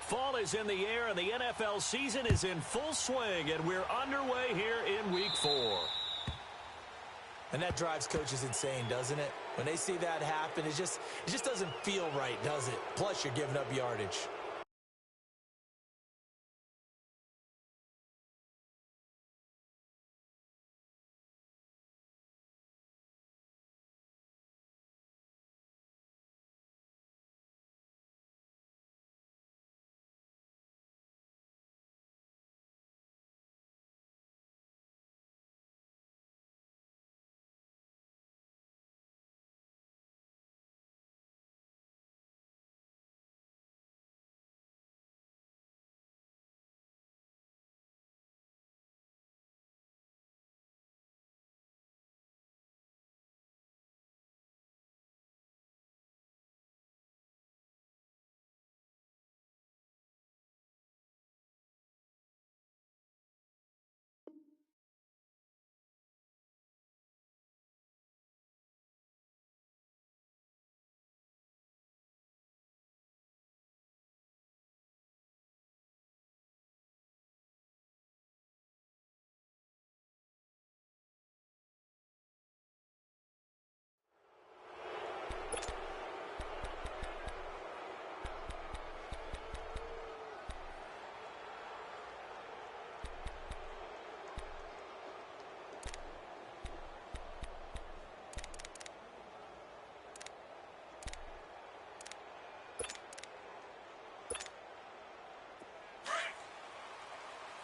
Fall is in the air, and the NFL season is in full swing, and we're underway here in Week 4. And that drives coaches insane, doesn't it? When they see that happen, it just doesn't feel right, does it? Plus, you're giving up yardage.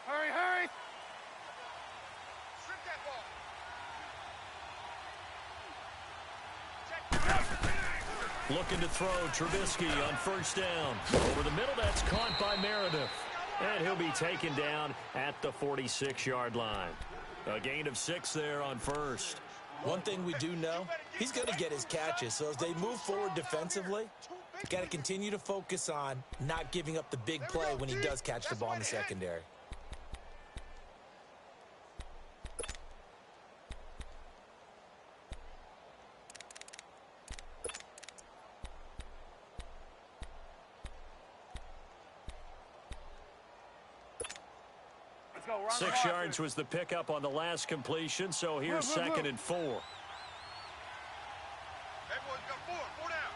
Hurry! Strip that ball. Looking to throw Trubisky on first down. Over the middle, that's caught by Meredith. And he'll be taken down at the 46-yard line. A gain of 6 there on first. One thing we do know, he's going to get his catches. So as they move forward defensively, got to continue to focus on not giving up the big play when he does catch the ball in the secondary. Let's go. 6 yards was the pickup on the last completion, so here's second and 4. Everyone's got 4 down.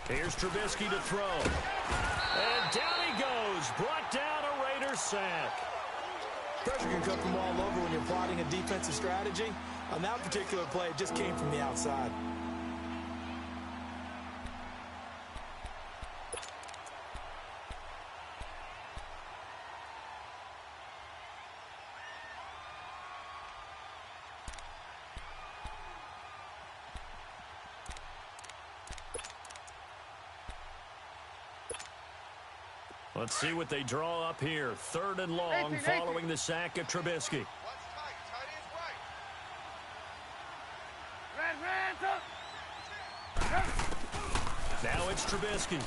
Here's Trubisky to throw. And down he goes. Brought down a Raiders sack. Pressure can come from all over when you're plotting a defensive strategy. On that particular play, it just came from the outside. Let's see what they draw up here. 3rd and long 18. Following the sack of Trubisky. What's tight? Tight ends right. Now it's Trubisky.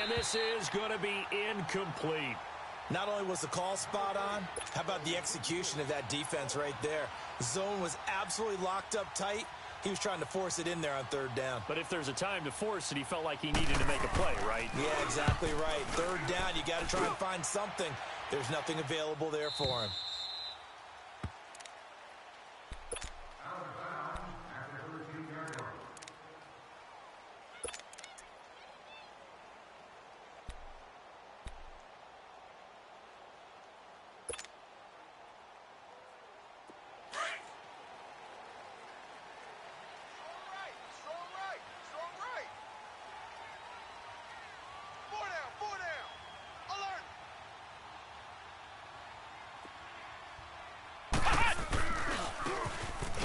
And this is going to be incomplete. Not only was the call spot on, how about the execution of that defense right there? The zone was absolutely locked up tight. He was trying to force it in there on 3rd down. But if there's a time to force it, he felt like he needed to make a play, right? Yeah, exactly right. 3rd down, you got to try and find something. There's nothing available there for him. Strong right. 4 down. Alert.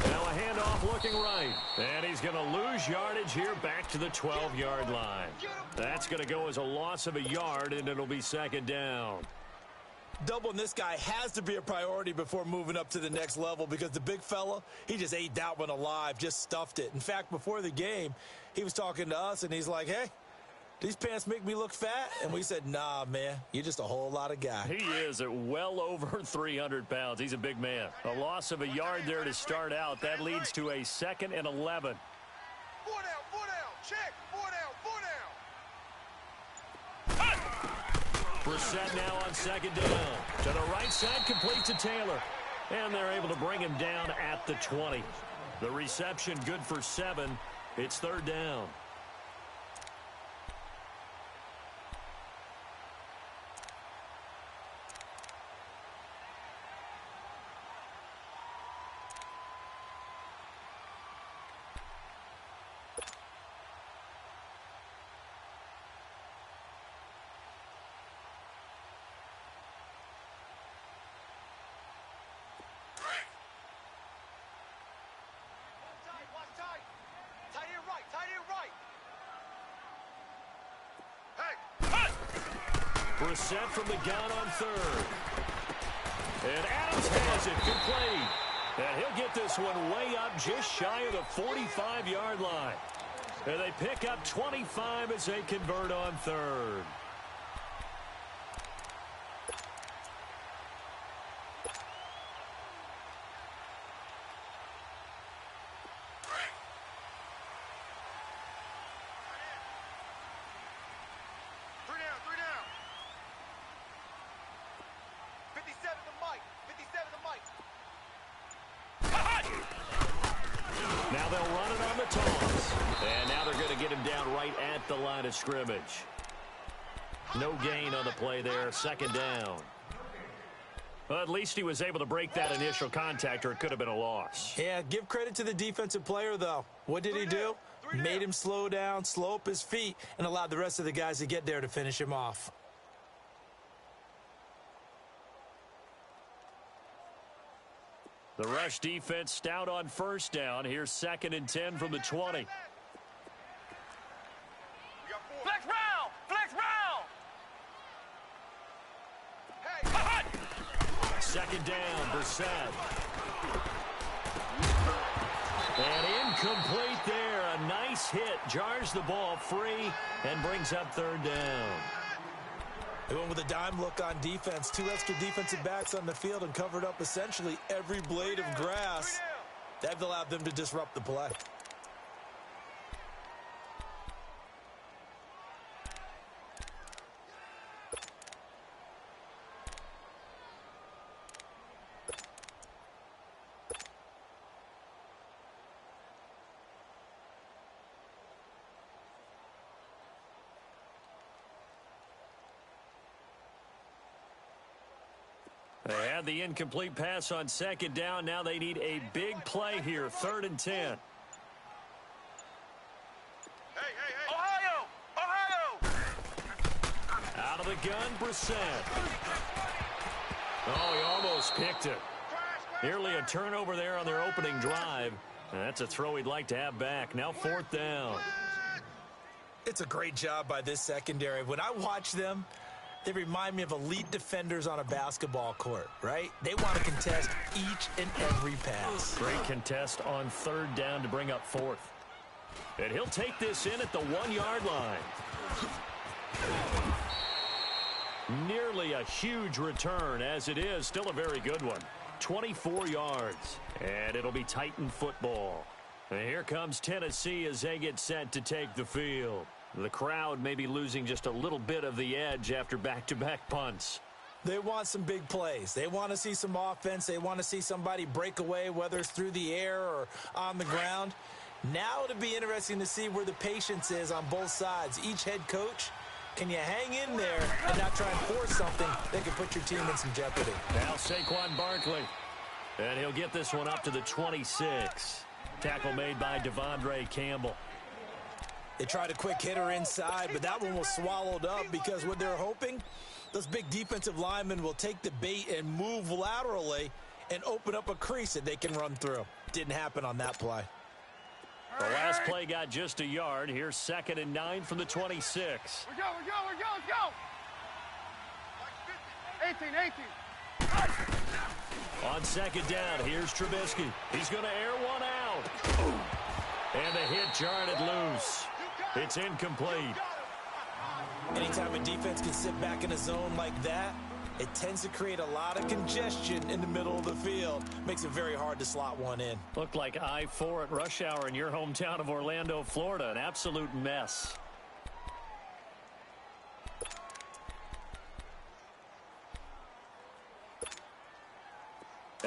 Now a handoff looking right. And he's going to lose yardage here back to the 12-yard line. That's going to go as a loss of a yard, and it'll be 2nd down. Doubling this guy has to be a priority before moving up to the next level because the big fella, he just ate that one alive, just stuffed it. In fact, before the game, he was talking to us, and he's like, hey, these pants make me look fat? And we said, nah, man, you're just a whole lot of guy. He is at well over 300 pounds. He's a big man. A loss of a yard there to start out. That leads to a 2nd and 11. 4 down. Check. 4 down. Brissett now on second down. To the right side, complete to Taylor. And they're able to bring him down at the 20. The reception good for 7. It's third down. Brissett from the gun on third. And Adams has it complete. And he'll get this one way up just shy of the 45-yard line. And they pick up 25 as they convert on third. Now they'll run it on the toss. And now they're going to get him down right at the line of scrimmage. No gain on the play there. Second down. Well, at least he was able to break that initial contact, or it could have been a loss. Yeah, give credit to the defensive player, though. What did he do? Made him slow down, slow up his feet, and allowed the rest of the guys to get there to finish him off. The rush defense stout on first down. Here's 2nd and 10 from the 20. Flex round! Flex round! Hey! Second down, Brissett. And incomplete there. A nice hit. Jars the ball free and brings up third down. They went with a dime look on defense. 2 extra defensive backs on the field and covered up essentially every blade of grass. That allowed them to disrupt the play. They had the incomplete pass on second down. Now they need a big play here. 3rd and 10. Hey, hey, hey! Ohio! Ohio! Out of the gun, Brissett. Oh, he almost picked it. Nearly a turnover there on their opening drive. And that's a throw he'd like to have back. Now 4th down. It's a great job by this secondary. When I watch them, they remind me of elite defenders on a basketball court, right? They want to contest each and every pass. Great contest on 3rd down to bring up 4th. And he'll take this in at the 1-yard line. Nearly a huge return, as it is. Still a very good one. 24 yards. And it'll be Titan football. And here comes Tennessee as they get set to take the field. The crowd may be losing just a little bit of the edge after back-to-back punts. They want some big plays. They want to see some offense. They want to see somebody break away, whether it's through the air or on the ground. Now it'll be interesting to see where the patience is on both sides. Each head coach, can you hang in there and not try and force something that could put your team in some jeopardy? Now Saquon Barkley. And he'll get this one up to the 26. Tackle made by Devondre Campbell. They tried a quick hitter inside, but that one was swallowed up because what they're hoping, those big defensive linemen will take the bait and move laterally and open up a crease that they can run through. Didn't happen on that play. The last play got just a yard. Here's 2nd and 9 from the 26. We're go, let's go! 18. On second down, here's Trubisky. He's going to air one out. And the hit jarred it loose. It's incomplete. Anytime a defense can sit back in a zone like that, it tends to create a lot of congestion in the middle of the field. Makes it very hard to slot one in. Looked like I-4 at rush hour in your hometown of Orlando, Florida. An absolute mess.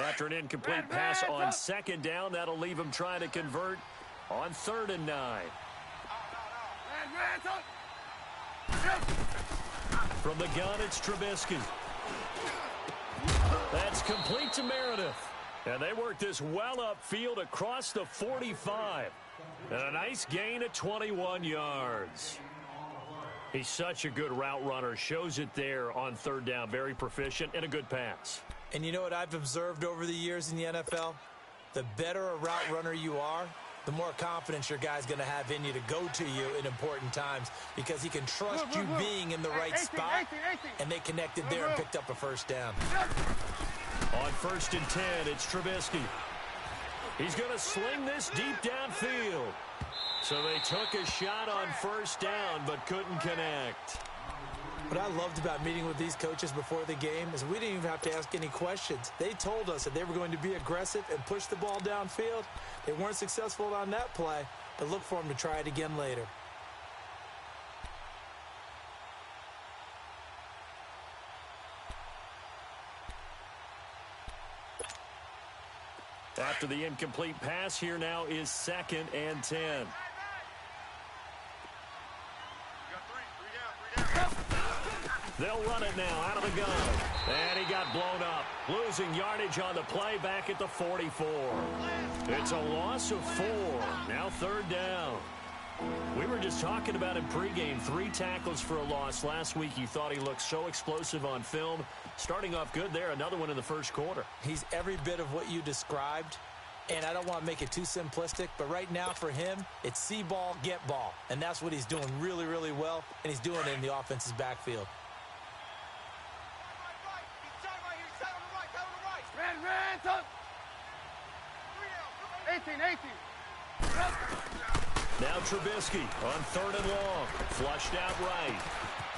After an incomplete pass on second down, that'll leave him trying to convert on 3rd and 9. From the gun, it's Trubisky. That's complete to Meredith. And they work this well upfield across the 45. And a nice gain of 21 yards. He's such a good route runner. Shows it there on 3rd down. Very proficient and a good pass. And you know what I've observed over the years in the NFL? The better a route runner you are, the more confidence your guy's going to have in you to go to you in important times because he can trust you being in the right spot, and they connected there and picked up a 1st down. On 1st and 10, it's Trubisky. He's going to sling this deep downfield. So they took a shot on 1st down but couldn't connect. What I loved about meeting with these coaches before the game is we didn't even have to ask any questions. They told us that they were going to be aggressive and push the ball downfield. They weren't successful on that play, but look for them to try it again later. After the incomplete pass, here now is 2nd and 10. They'll run it now out of the gun. And he got blown up. Losing yardage on the play back at the 44. It's a loss of 4. Now 3rd down. We were just talking about him pregame. 3 tackles for a loss. Last week he thought he looked so explosive on film. Starting off good there. Another one in the 1st quarter. He's every bit of what you described. And I don't want to make it too simplistic, but right now for him, it's see ball, get ball. And that's what he's doing really, really well. And he's doing it in the offense's backfield. 18. Now Trubisky on 3rd and long. Flushed out right.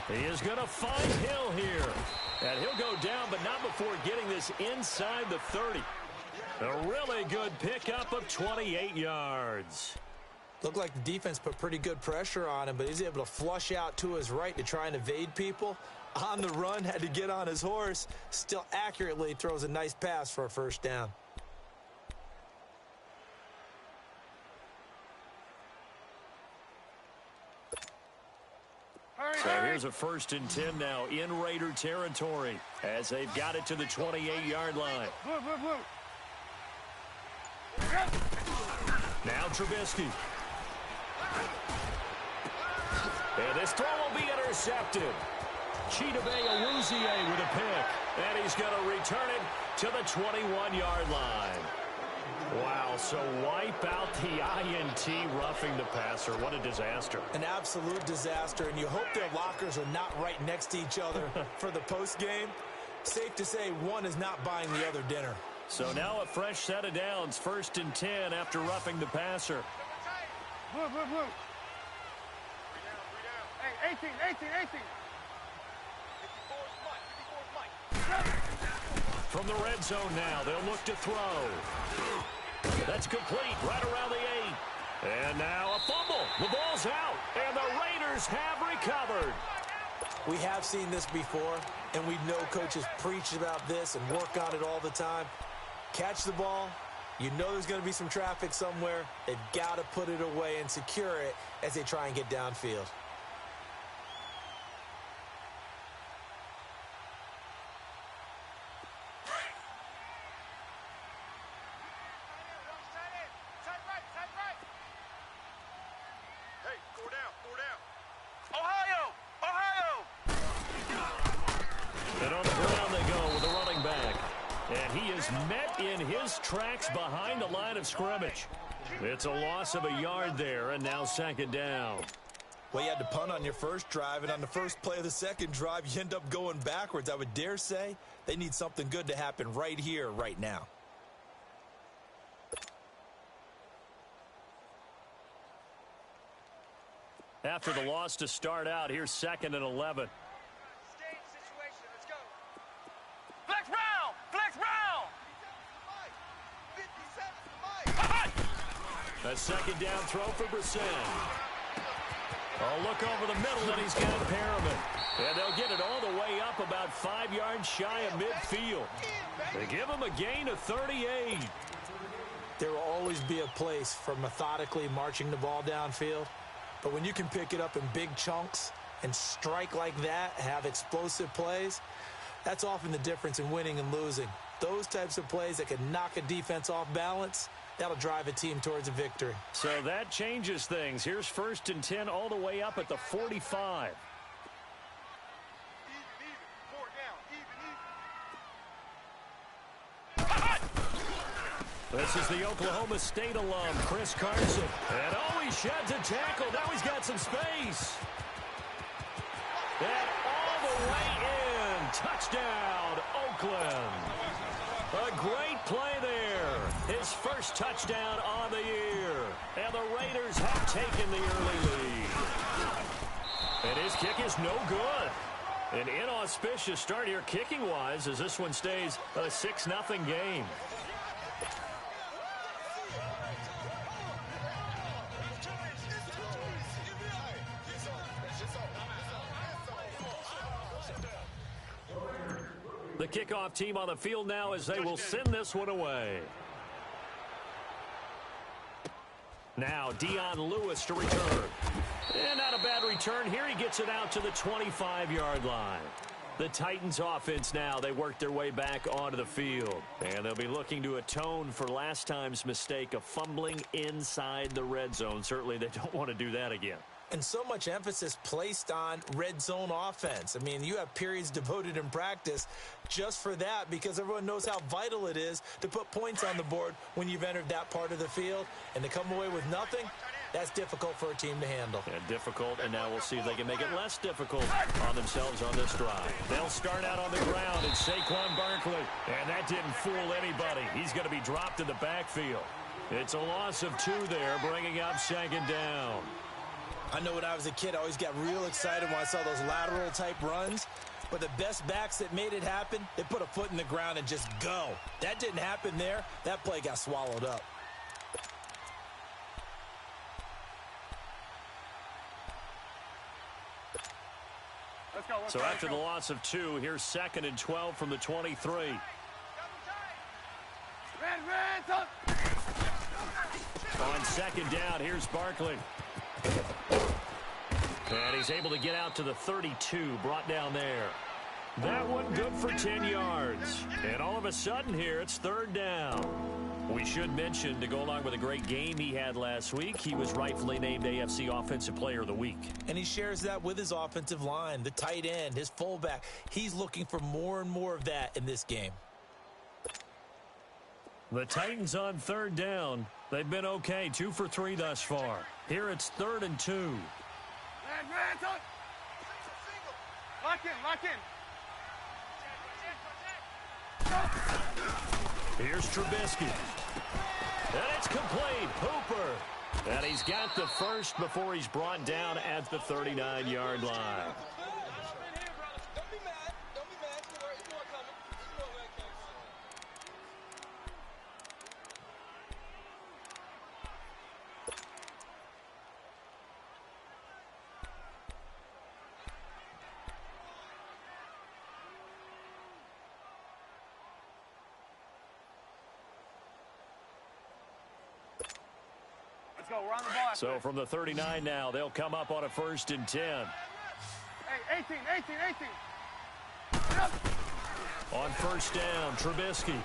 He is going to find Hill here. And he'll go down, but not before getting this inside the 30. A really good pickup of 28 yards. Looked like the defense put pretty good pressure on him, but he's able to flush out to his right to try and evade people. On the run, had to get on his horse. Still accurately throws a nice pass for a 1st down. So here's a 1st and 10 now in Raider territory as they've got it to the 28-yard line. Now Trubisky. And this throw will be intercepted. Chidobe Awuzie with a pick. And he's going to return it to the 21-yard line. Wow, so wipe out the INT roughing the passer. What a disaster. An absolute disaster, and you hope their lockers are not right next to each other for the postgame. Safe to say one is not buying the other dinner. So now a fresh set of downs, 1st and 10 after roughing the passer. Blue. Hey, 18. From the red zone now, they'll look to throw. That's complete right around the 8. And now a fumble. The ball's out, and the Raiders have recovered. We have seen this before, and we know coaches preach about this and work on it all the time. Catch the ball. You know there's going to be some traffic somewhere. They've got to put it away and secure it as they try and get downfield. Tracks behind the line of scrimmage. It's a loss of a yard there, and now 2nd down. Well, you had to punt on your first drive, and on the first play of the second drive, you end up going backwards. I would dare say they need something good to happen right here, right now. After the loss to start out, here's 2nd and 11. A 2nd down throw for Brissett. A look over the middle, and he's got Perriman. And they'll get it all the way up about 5 yards shy of midfield. They give him a gain of 38. There will always be a place for methodically marching the ball downfield. But when you can pick it up in big chunks and strike like that, have explosive plays, that's often the difference in winning and losing. Those types of plays that can knock a defense off balance, that'll drive a team towards a victory. So that changes things. Here's 1st and 10 all the way up at the 45. This is the Oklahoma State alum, Chris Carson. And he sheds a tackle. Now he's got some space. And all the way in. Touchdown, Oakland. A great play there. His first touchdown on the year. And the Raiders have taken the early lead. And his kick is no good. An inauspicious start here kicking-wise as this one stays a 6-0 game. The kickoff team on the field now as they will send this one away. Now Dion Lewis to return. And not a bad return here. He gets it out to the 25-yard line. The Titans offense now, they work their way back onto the field. And they'll be looking to atone for last time's mistake of fumbling inside the red zone. Certainly they don't want to do that again. And so much emphasis placed on red zone offense. I mean, you have periods devoted in practice just for that because everyone knows how vital it is to put points on the board when you've entered that part of the field. And to come away with nothing, that's difficult for a team to handle. Yeah, difficult, and now we'll see if they can make it less difficult on themselves on this drive. They'll start out on the ground, and Saquon Barkley. And that didn't fool anybody. He's going to be dropped in the backfield. It's a loss of 2 there, bringing up 2nd down. I know when I was a kid, I always got real excited when I saw those lateral-type runs. But the best backs that made it happen, they put a foot in the ground and just go. That didn't happen there. That play got swallowed up. So after the loss of 2, here's 2nd and 12 from the 23. On 2nd down, here's Barkley. And he's able to get out to the 32, brought down there. That one good for 10 yards. And all of a sudden here, it's 3rd down. We should mention, to go along with a great game he had last week, he was rightfully named AFC Offensive Player of the Week. And he shares that with his offensive line, the tight end, his fullback. He's looking for more and more of that in this game. The Titans on 3rd down. They've been okay, 2 for 3 thus far. Here it's 3rd and 2. Lock in. Here's Trubisky. And it's complete. Hooper. And he's got the first before he's brought down at the 39-yard line. We're on the ball. So from the 39 now, they'll come up on a 1st and 10. Hey, 18. On 1st down, Trubisky. And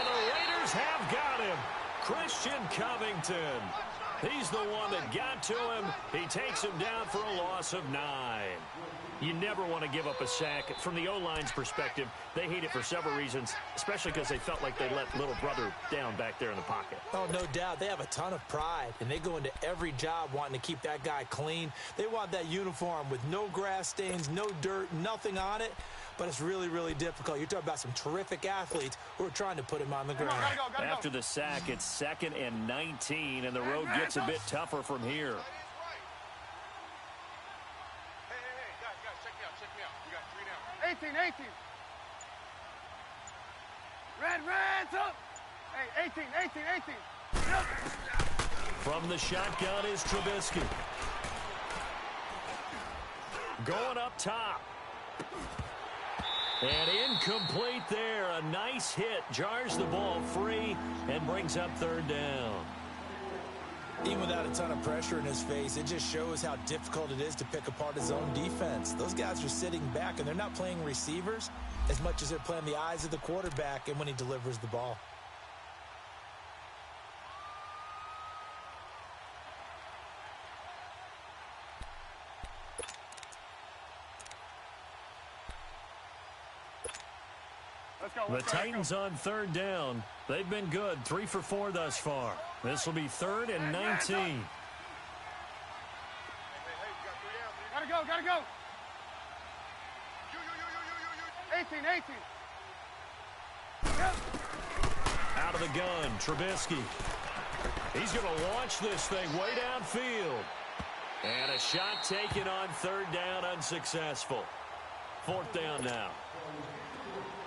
the Raiders have got him. Christian Covington. He's the one that got to him. He takes him down for a loss of 9. You never want to give up a sack. From the O-line's perspective, they hate it for several reasons, especially because they felt like they let little brother down back there in the pocket. Oh, no doubt. They have a ton of pride, and they go into every job wanting to keep that guy clean. They want that uniform with no grass stains, no dirt, nothing on it. But it's really, really difficult. You're talking about some terrific athletes who are trying to put him on the ground. Gotta go. After the sack, it's 2nd and 19, and the road gets a bit tougher from here. Check me out. We got 3 down. 18. Red, up. Hey, 18. Yep. From the shotgun is Trubisky. Going up top. And incomplete there. A nice hit. Jars the ball free and brings up third down. Even without a ton of pressure in his face, it just shows how difficult it is to pick apart his own defense. Those guys are sitting back, and they're not playing receivers as much as they're playing the eyes of the quarterback and when he delivers the ball. The Titans on third down. They've been good. 3 for 4 thus far. This will be 3rd and 19. Gotta go, gotta go. 18, 18. Yep. Out of the gun, Trubisky. He's going to launch this thing way downfield. And a shot taken on third down, unsuccessful. 4th down now.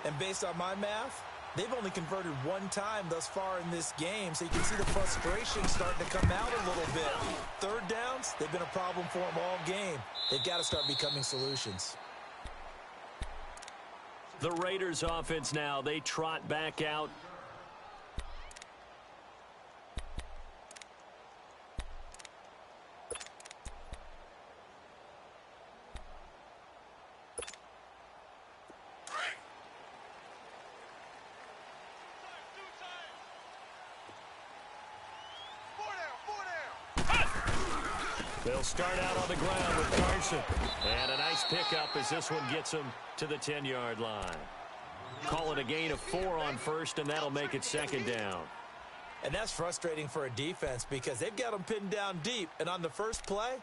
And based on my math, they've only converted one time thus far in this game, so you can see the frustration starting to come out a little bit. Third downs, they've been a problem for them all game. They've got to start becoming solutions. The Raiders offense now, they trot back out. They'll start out on the ground with Carson. And a nice pickup as this one gets him to the 10-yard line. Call it a gain of 4 on first, and that'll make it 2nd down. And that's frustrating for a defense because they've got them pinned down deep. And on the first play,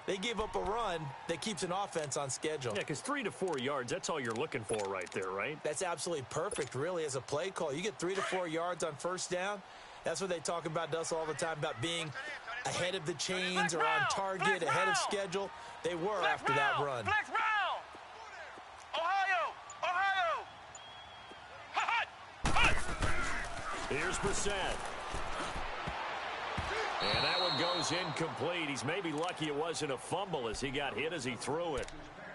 they give up a run that keeps an offense on schedule. Yeah, because 3 to 4 yards, that's all you're looking for right there, right? That's absolutely perfect, really, as a play call. You get 3 to 4 yards on first down. That's what they talk about to us all the time, about being ahead of the chains or on target, ahead of schedule. They were after that run. Flex round. Ohio, Ohio. Here's Brissett. And that one goes incomplete. He's maybe lucky it wasn't a fumble as he got hit as he threw it.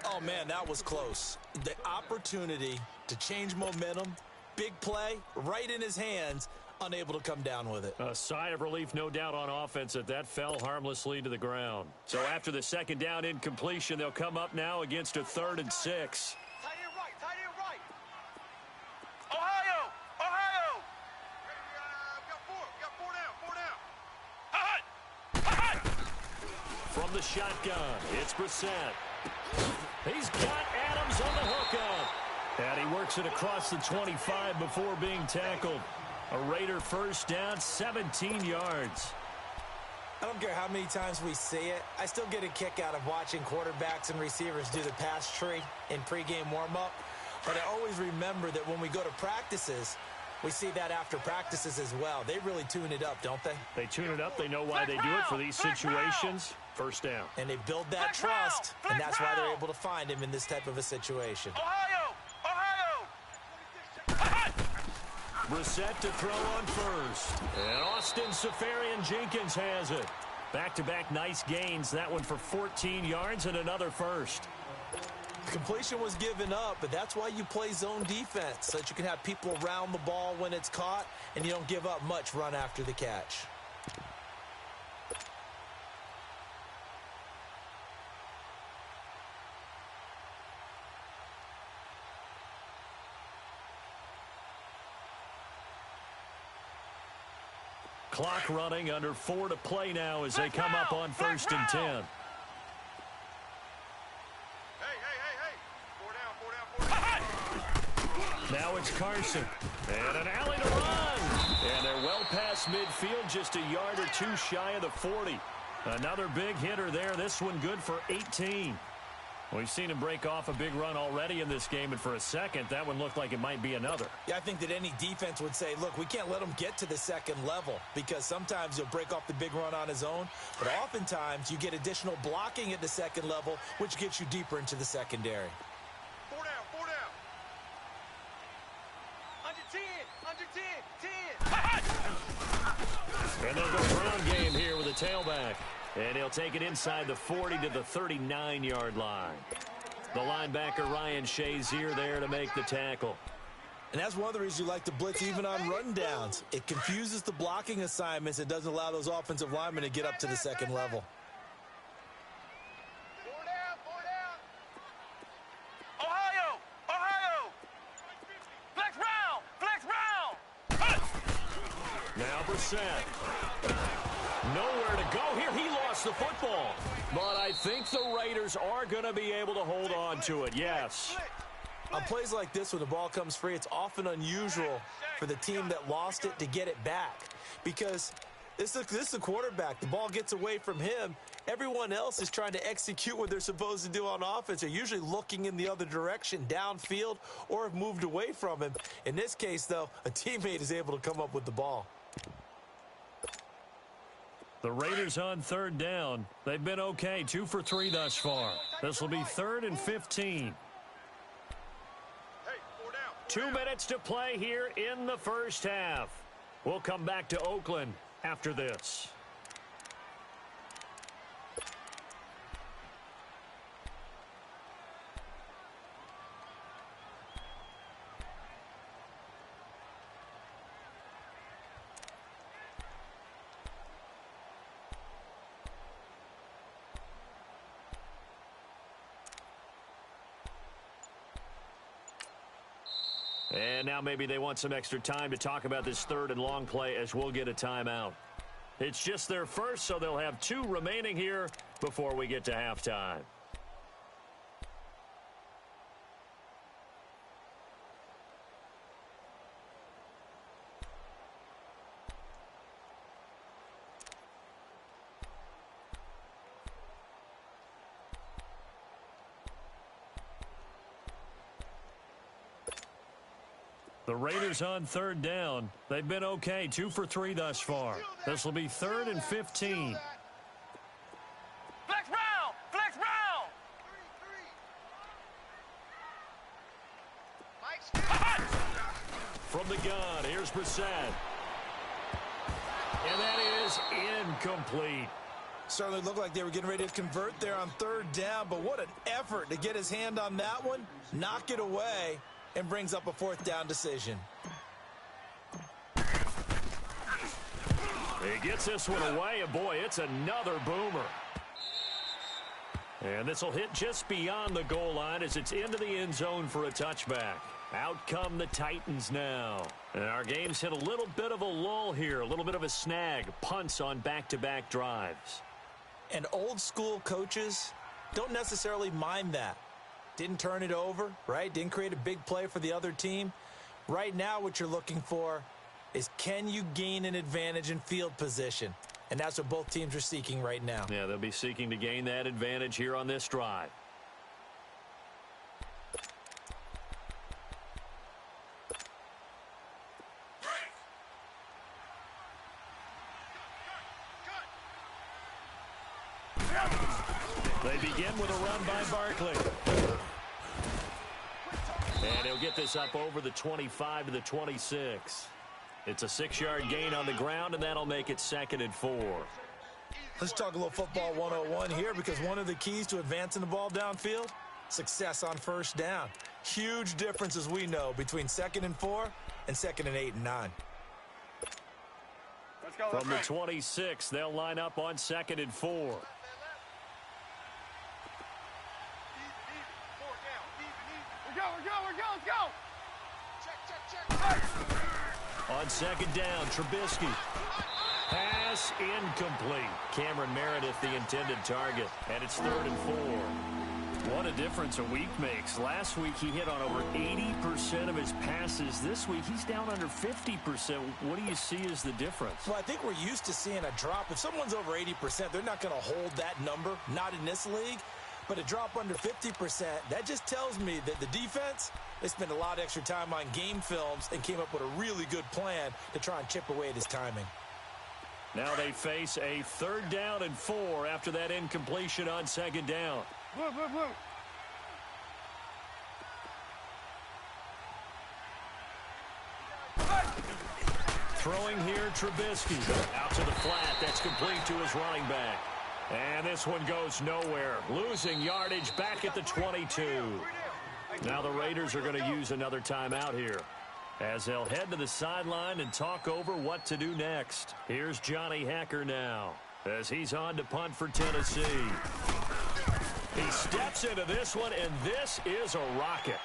Oh, man, that was close. The opportunity to change momentum, big play, right in his hands, unable to come down with it. A sigh of relief, no doubt, on offense that fell harmlessly to the ground. So after the 2nd down incompletion, they'll come up now against a 3rd and 6. Tight end right. Ohio, Ohio. Got four down. From the shotgun, it's Brissett. He's got Adams on the hookup. And he works it across the 25 before being tackled. A Raider first down, 17 yards. I don't care how many times we see it. I still get a kick out of watching quarterbacks and receivers do the pass tree in pregame warm-up. But I always remember that when we go to practices, we see that after practices as well. They really tune it up, don't they? They tune it up. They know why they do it for these situations. First down. And they build that trust, and that's why they're able to find him in this type of a situation. Ohio, Ohio. Brissett to throw on first. And Austin Safarian-Jenkins has it. Back-to-back nice gains. That one for 14 yards and another first. Completion was given up, but that's why you play zone defense, so that you can have people around the ball when it's caught, and you don't give up much run after the catch. Clock running, under 4 to play now as they come up on 1st and 10. Hey. Four down. Now it's Carson. And an alley to run. And they're well past midfield, just a yard or 2 shy of the 40. Another big hitter there. This one good for 18. We've seen him break off a big run already in this game, and for a second, that one looked like it might be another. Yeah, I think that any defense would say, look, we can't let him get to the 2nd level, because sometimes he'll break off the big run on his own, but oftentimes you get additional blocking at the 2nd level, which gets you deeper into the secondary. Four down. Under 10. And they'll go ground game here with a tailback. And he'll take it inside the 40 to the 39-yard line. The linebacker Ryan Shazier there to make the tackle. And that's one of the reasons you like to blitz even on rundowns. It confuses the blocking assignments. It doesn't allow those offensive linemen to get up to the second level. 4 down, 4 down. Ohio, Ohio. Flex round, flex round. Now Brissett. Nowhere to go here. He lost the football. But I think the Raiders are going to be able to hold on to it, yes. On plays like this, when the ball comes free, it's often unusual for the team that lost it to get it back. Because this is the quarterback. The ball gets away from him. Everyone else is trying to execute what they're supposed to do on offense. They're usually looking in the other direction, downfield, or have moved away from him. In this case, though, a teammate is able to come up with the ball. The Raiders on third down. They've been okay, 2 for 3 thus far. This will be 3rd and 15. Hey, 4 down. 2 minutes to play here in the first half. We'll come back to Oakland after this. And now maybe they want some extra time to talk about this 3rd and long play as we'll get a timeout. It's just their first, so they'll have 2 remaining here before we get to halftime. The Raiders on third down. They've been okay, 2 for 3 thus far. This will be 3rd and 15. Flex round, flex round. 3, 3. From the gun, here's Brissett. And that is incomplete. Certainly looked like they were getting ready to convert there on 3rd down, but what an effort to get his hand on that one, knock it away, and brings up a 4th down decision. He gets this one away, and boy, it's another boomer. And this will hit just beyond the goal line as it's into the end zone for a touchback. Out come the Titans now. And our game's hit a little bit of a lull here, a little bit of a snag, punts on back-to-back drives. And old school coaches don't necessarily mind that. Didn't turn it over, right? Didn't create a big play for the other team. Right now what you're looking for is, can you gain an advantage in field position? And that's what both teams are seeking right now. Yeah, they'll be seeking to gain that advantage here on this drive. They begin with a run by Barkley. And he'll get this up over the 25 to the 26. It's a 6-yard gain on the ground, and that'll make it 2nd and 4. Let's talk a little football 101 here, because one of the keys to advancing the ball downfield, success on 1st down. Huge difference, as we know, between 2nd and 4 and 2nd and 8 and 9. Let's go. From the 26, they'll line up on 2nd and 4. Even. 4 down. Even. We're go, let's go. Check. On 2nd down, Trubisky. Pass incomplete. Cameron Meredith, the intended target. And it's 3rd and 4. What a difference a week makes. Last week, he hit on over 80% of his passes. This week, he's down under 50%. What do you see as the difference? Well, I think we're used to seeing a drop. If someone's over 80%, they're not going to hold that number, not in this league. But a drop under 50%, that just tells me that the defense, they spent a lot of extra time on game films and came up with a really good plan to try and chip away at his timing. Now they face a 3rd down and 4 after that incompletion on 2nd down. Blue. Throwing here, Trubisky. Out to the flat. That's complete to his running back. And this one goes nowhere. Losing yardage back at the 22. Now the Raiders are going to use another timeout here, as they'll head to the sideline and talk over what to do next. Here's Johnny Hacker now, as he's on to punt for Tennessee. He steps into this one, and this is a rocket.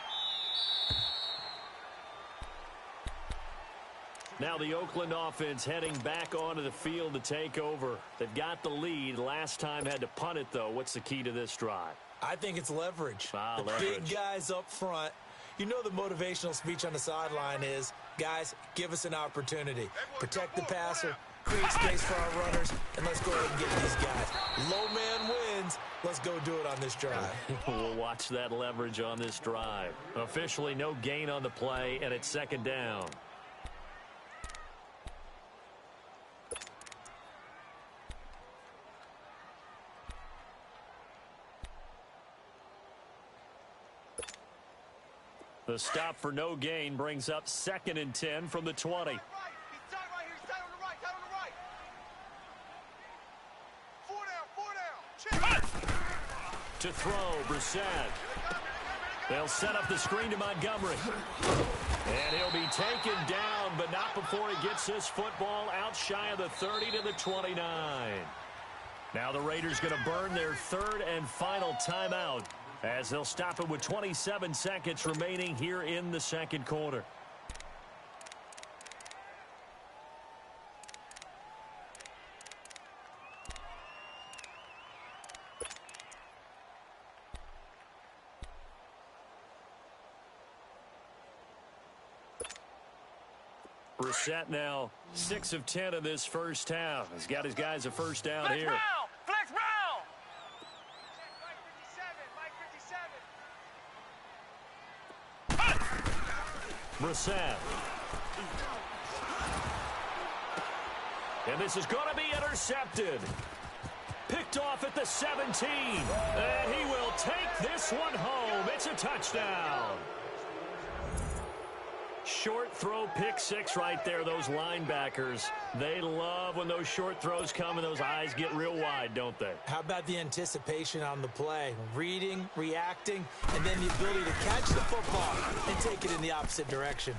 Now the Oakland offense heading back onto the field to take over. They've got the lead. Last time had to punt it, though. What's the key to this drive? I think it's leverage. The leverage. Big guys up front. You know the motivational speech on the sideline is, guys, give us an opportunity. Protect the passer, create space for our runners, and let's go ahead and get these guys. Low man wins. Let's go do it on this drive. We'll watch that leverage on this drive. Officially no gain on the play, and it's second down. The stop for no gain brings up 2nd and 10 from the 20. He's tied right here. He's tied on the right. Tied on the right. 4 down. 4 down. Check. To throw, Brissett. They'll set up the screen to Montgomery. And he'll be taken down, but not before he gets this football out shy of the 30 to the 29. Now the Raiders going to burn their 3rd and final timeout, as they'll stop it with 27 seconds remaining here in the second quarter. Brissett now 6 of 10 in this first half. He's got his guys a first down Flex here. round! Flex round! Mike 57. Mike 57. Brissett. And this is going to be intercepted. Picked off at the 17. And he will take this one home. It's a touchdown. Short throw, pick six right there. Those linebackers, they love when those short throws come and those eyes get real wide, don't they? How about the anticipation on the play? Reading, reacting, and then the ability to catch the football and take it in the opposite direction.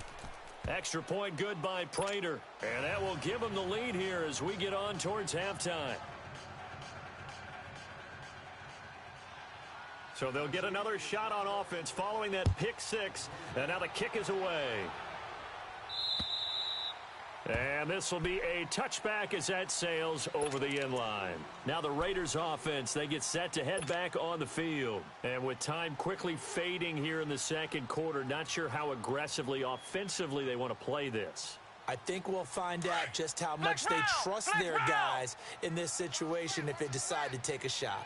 Extra point good by Prater. And that will give them the lead here as we get on towards halftime. So they'll get another shot on offense following that pick six. And now the kick is away. And this will be a touchback as that sails over the end line. Now the Raiders offense, they get set to head back on the field. And with time quickly fading here in the second quarter, not sure how aggressively, offensively they want to play this. I think we'll find out just how much they trust their guys in this situation if they decide to take a shot.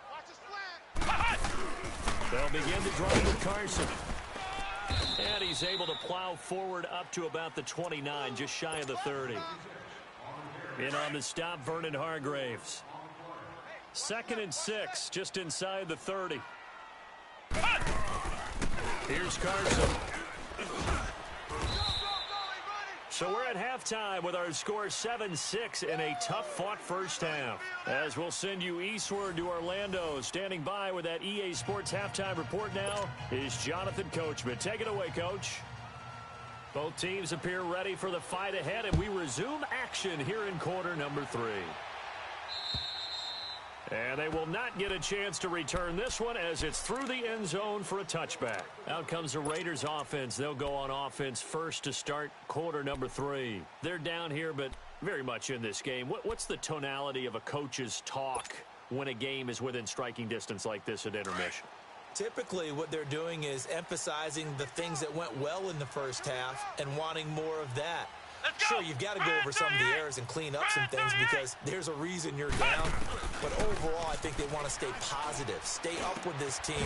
Watch his flat. Watch his flat. They'll begin to drive with Carson. And he's able to plow forward up to about the 29, just shy of the 30. In on the stop, Vernon Hargraves. 2nd and 6, just inside the 30. Here's Carson. So we're at halftime with our score 7-6 in a tough-fought first half. As we'll send you eastward to Orlando. Standing by with that EA Sports halftime report now is Jonathan Coachman. Take it away, Coach. Both teams appear ready for the fight ahead, and we resume action here in quarter number 3. And they will not get a chance to return this one as it's through the end zone for a touchback. Out comes the Raiders offense. They'll go on offense first to start quarter number 3. They're down here, but very much in this game. What's the tonality of a coach's talk when a game is within striking distance like this at intermission? Typically, what they're doing is emphasizing the things that went well in the first half and wanting more of that. Sure, you've got to go over some of the errors and clean up some things because there's a reason you're down. But overall, I think they want to stay positive, stay up with this team.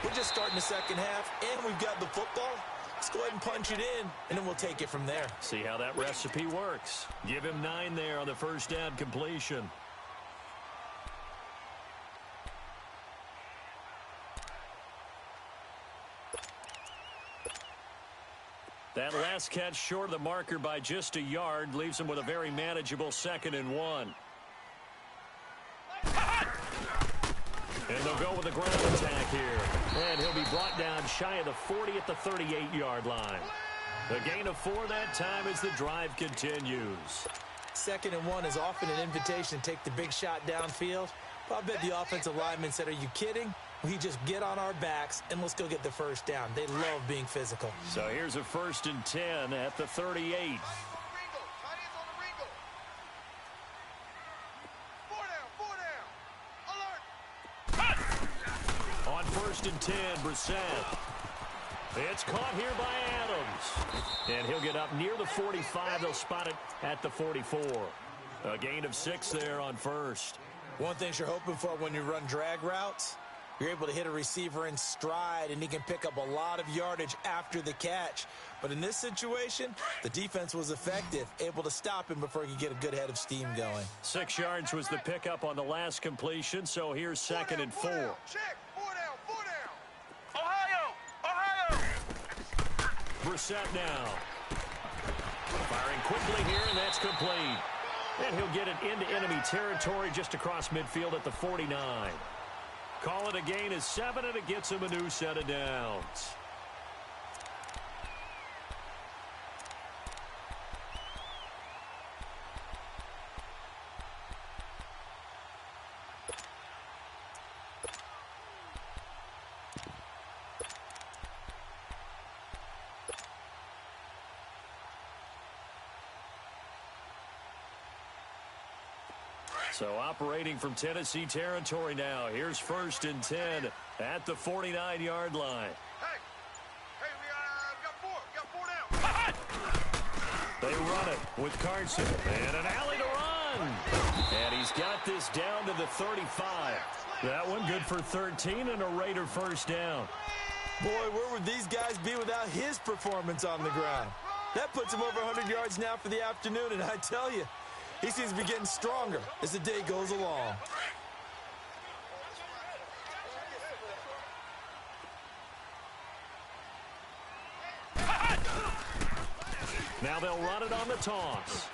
We're just starting the second half, and we've got the football. Let's go ahead and punch it in, and then we'll take it from there. See how that recipe works. Give him 9 there on the first down completion. That last catch short of the marker by just a yard leaves him with a very manageable 2nd and 1. go with a ground attack here. And he'll be brought down shy of the 40 at the 38-yard line. A gain of 4 that time as the drive continues. 2nd and 1 is often an invitation to take the big shot downfield. But I bet the offensive lineman said, are you kidding? We just get on our backs and let's go get the first down. They love being physical. So here's a 1st and 10 at the 38. On 1st and 10, Brissett. It's caught here by Adams. And he'll get up near the 45. They'll spot it at the 44. A gain of 6 there on 1st. One thing you're hoping for when you run drag routes, you're able to hit a receiver in stride, and he can pick up a lot of yardage after the catch. But in this situation, the defense was effective, able to stop him before he could get a good head of steam going. 6 yards was the pickup on the last completion, so here's 2nd and 4. Check. 4 down. Ohio! Brissett now. Firing quickly here, and that's complete. And he'll get it into enemy territory just across midfield at the 49. Call it a gain of 7, and it gets him a new set of downs. So operating from Tennessee territory now. Here's 1st and 10 at the 49-yard line. Hey, we got 4 down. They run it with Carson. And an alley to run. And he's got this down to the 35. That one good for 13 and a Raider 1st down. Boy, where would these guys be without his performance on the ground? That puts him over 100 yards now for the afternoon, and I tell you, he seems to be getting stronger as the day goes along. Now they'll run it on the toss.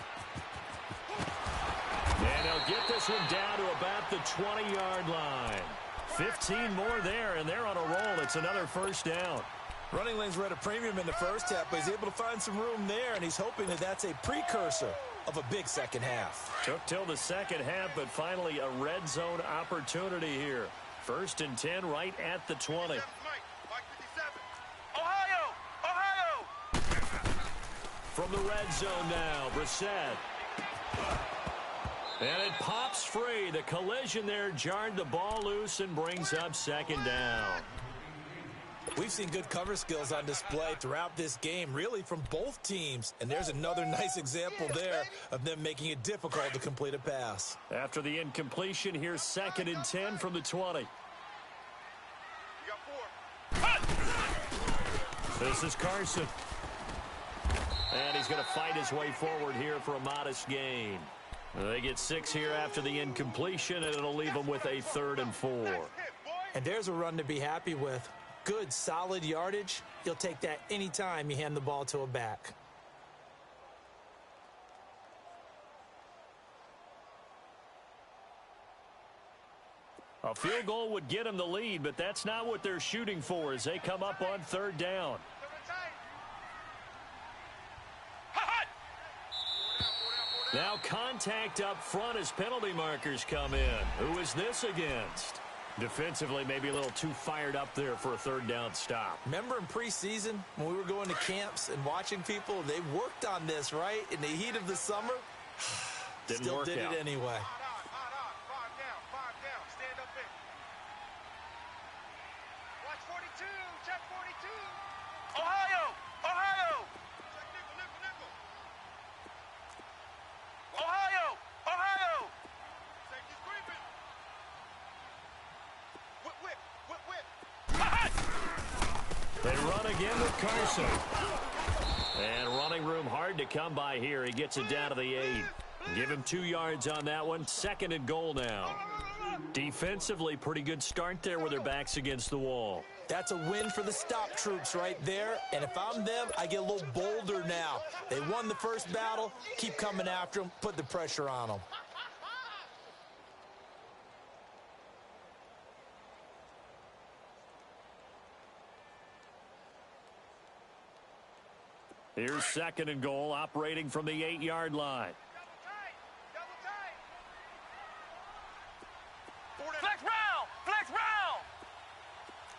And they'll get this one down to about the 20-yard line. 15 more there, and they're on a roll. It's another 1st down. Running lanes were at a premium in the first half, but he's able to find some room there, and he's hoping that that's a precursor of a big second half. Took till the second half, but finally a red zone opportunity here. 1st and 10 right at the 20. Ohio! From the red zone now, Brissett. And it pops free. The collision there jarred the ball loose and brings up 2nd down. We've seen good cover skills on display throughout this game, really from both teams. And there's another nice example there of them making it difficult to complete a pass. After the incompletion, here's 2nd and 10 from the 20. You got 4. This is Carson. And he's going to fight his way forward here for a modest gain. They get 6 here after the incompletion, and it'll leave them with a 3rd and 4. And there's a run to be happy with. Good, solid yardage. You'll take that anytime you hand the ball to a back. A field goal would get them the lead, but that's not what they're shooting for as they come up on 3rd down. Now contact up front as penalty markers come in. Who is this against? Defensively, maybe a little too fired up there for a 3rd down stop. Remember in preseason when we were going to camps and watching people, they worked on this, right? In the heat of the summer, Still did it anyway. 5 down. Stand up in. Watch 42. Check 42. Ohio! Check nickel. Ohio! Safety's creeping. Whip. They run again with Carson. And running room hard to come by here. He gets it down to the 8. Give him 2 yards on that one. 2nd and goal now. Defensively, pretty good start there with their backs against the wall. That's a win for the stop troops right there. And if I'm them, I get a little bolder now. They won the first battle. Keep coming after them. Put the pressure on them. Here's second and goal, operating from the 8-yard line. Double tight. Flex round! Flex round!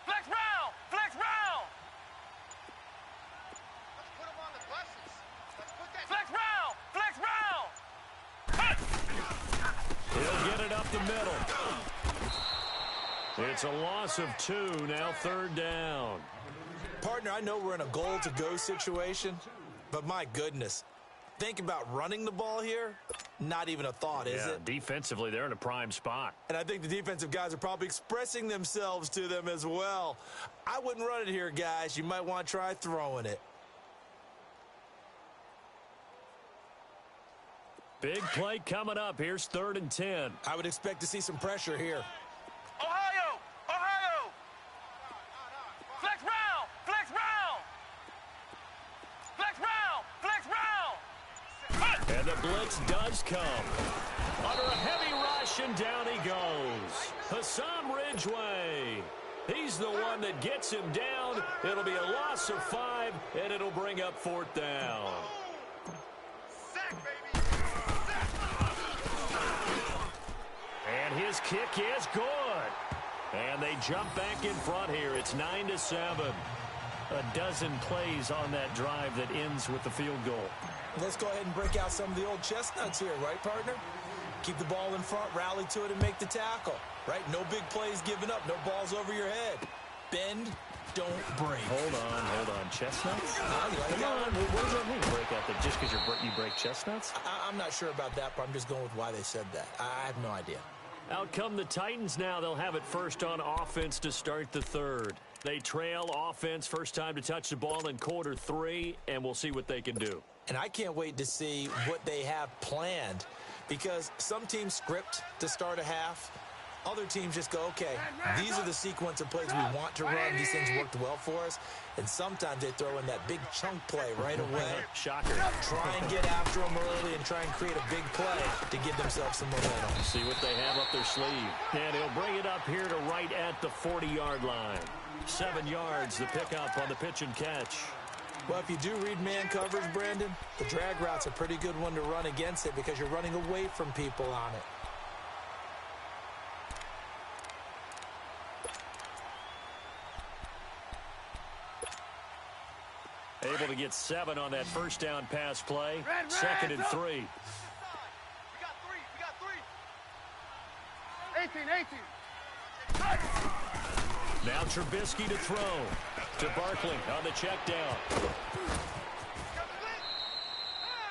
Flex round! Flex round! Let's put them on the buses. Let's put that. Flex round! Flex round! He'll get it up the middle. It's a loss of 2, now third down. Partner, I know we're in a goal-to-go situation, but my goodness. Think about running the ball here. Not even a thought, is it? Defensively, they're in a prime spot. And I think the defensive guys are probably expressing themselves to them as well. I wouldn't run it here, guys. You might want to try throwing it. Big play coming up. Here's 3rd and 10. I would expect to see some pressure here. Ohio! Ohio! Flex round! Flex round! Flex round! Flex round! And the blitz does come. Under a heavy rush, and down he goes. Hassan Ridgeway. He's the one that gets him down. It'll be a loss of 5, and it'll bring up 4th down. Sack, baby. And his kick is good. And they jump back in front here. It's 9-7. A dozen plays on that drive that ends with the field goal. Let's go ahead and break out some of the old chestnuts here, right, partner? Keep the ball in front, rally to it, and make the tackle, right? No big plays given up, no balls over your head. Bend, don't break. Hold on. Chestnuts? I like Come on. What does that mean, break out there? Just because you break chestnuts? I'm not sure about that, but I'm just going with why they said that. I have no idea. Out come the Titans now. They'll have it first on offense to start the third. They trail offense, first time to touch the ball in quarter 3, and we'll see what they can do. And I can't wait to see what they have planned, because some teams script to start a half. Other teams just go, okay, these are the sequence of plays we want to run. These things worked well for us. And sometimes they throw in that big chunk play right away. Shocker. Try and get after them early and try and create a big play to give themselves some momentum. See what they have up their sleeve. And he'll bring it up here to right at the 40-yard line. 7 yards, the pickup on the pitch and catch. Well, if you do read man coverage, Brandon, the drag route's a pretty good one to run against it because you're running away from people on it. Able to get 7 on that first down pass play. Red, 2nd and 3. We got 3. 18. Now Trubisky to throw. To Barkley on the check down.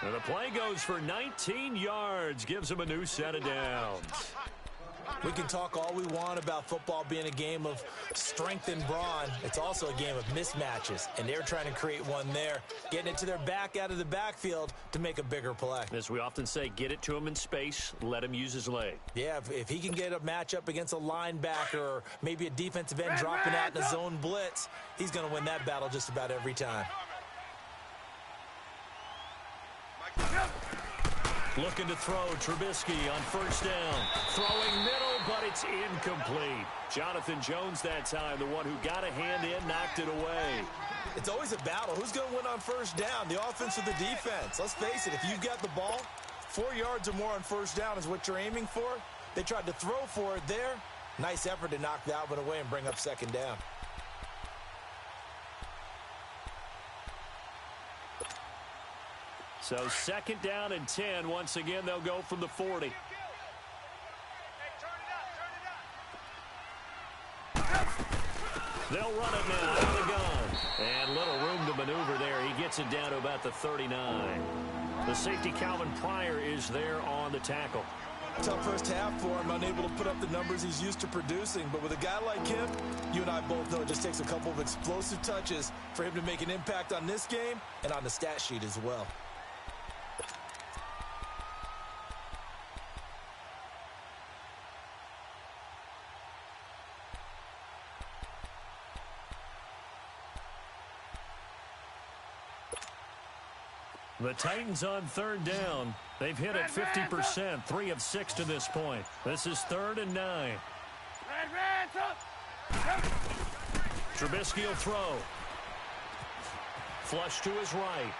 And the play goes for 19 yards. Gives him a new set of downs. We can talk all we want about football being a game of strength and brawn. It's also a game of mismatches, and they're trying to create one there, getting it to their back out of the backfield to make a bigger play. As we often say, get it to him in space, let him use his leg. Yeah, if he can get a matchup against a linebacker or maybe a defensive end dropping out in a zone blitz, he's going to win that battle just about every time. Looking to throw, Trubisky on first down. Throwing middle, but it's incomplete. Jonathan Jones that time, the one who got a hand in, knocked it away. It's always a battle. Who's going to win on first down, the offense or the defense? Let's face it, if you've got the ball, 4 yards or more on first down is what you're aiming for. They tried to throw for it there. Nice effort to knock that one away and bring up second down. So 2nd down and 10. Once again, they'll go from the 40. They'll run it now out of the gun. And little room to maneuver there. He gets it down to about the 39. The safety, Calvin Pryor, is there on the tackle. Tough first half for him, unable to put up the numbers he's used to producing. But with a guy like him, you and I both know it just takes a couple of explosive touches for him to make an impact on this game and on the stat sheet as well. The Titans on 3rd down. They've hit it 50%, 3 of 6 to this point. This is 3rd and 9. Trubisky will throw. Flush to his right.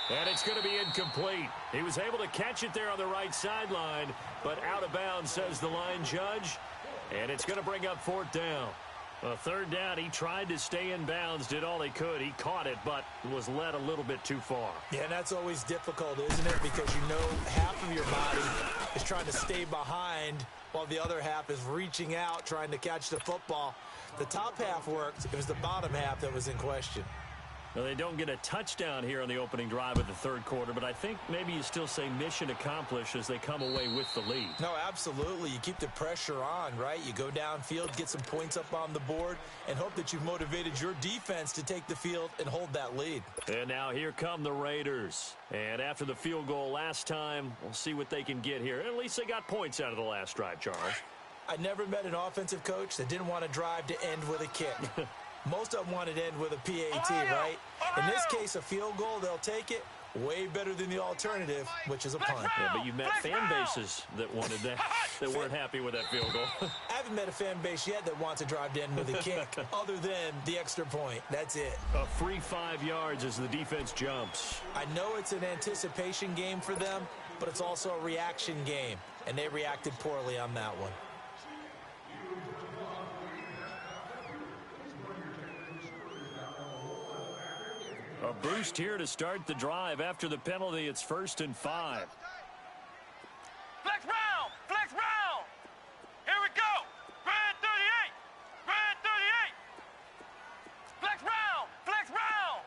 And it's going to be incomplete. He was able to catch it there on the right sideline, but out of bounds, says the line judge. And it's going to bring up fourth down. A third down, he tried to stay in bounds, did all he could. He caught it, but was led a little bit too far. Yeah, and that's always difficult, isn't it? Because you know half of your body is trying to stay behind while the other half is reaching out, trying to catch the football. The top half worked. It was the bottom half that was in question. Well, they don't get a touchdown here on the opening drive of the third quarter, but I think maybe you still say mission accomplished as they come away with the lead. No, absolutely. You keep the pressure on, right? You go downfield, get some points up on the board, and hope that you've motivated your defense to take the field and hold that lead. And now here come the Raiders. And after the field goal last time, we'll see what they can get here. At least they got points out of the last drive, Charles. I never met an offensive coach that didn't want to drive to end with a kick. Most of them wanted to end with a PAT, right? In this case, a field goal, they'll take it. Way better than the alternative, which is a punt. Yeah, but you met fan bases that wanted that, that weren't happy with that field goal. I haven't met a fan base yet that wants to drive to end with a kick, other than the extra point. That's it. A free 5 yards as the defense jumps. I know it's an anticipation game for them, but it's also a reaction game, and they reacted poorly on that one. A boost here to start the drive. After the penalty, it's 1st and 5. Flex round! Flex round! Here we go! Grand 38! Grand 38! Flex round! Flex round!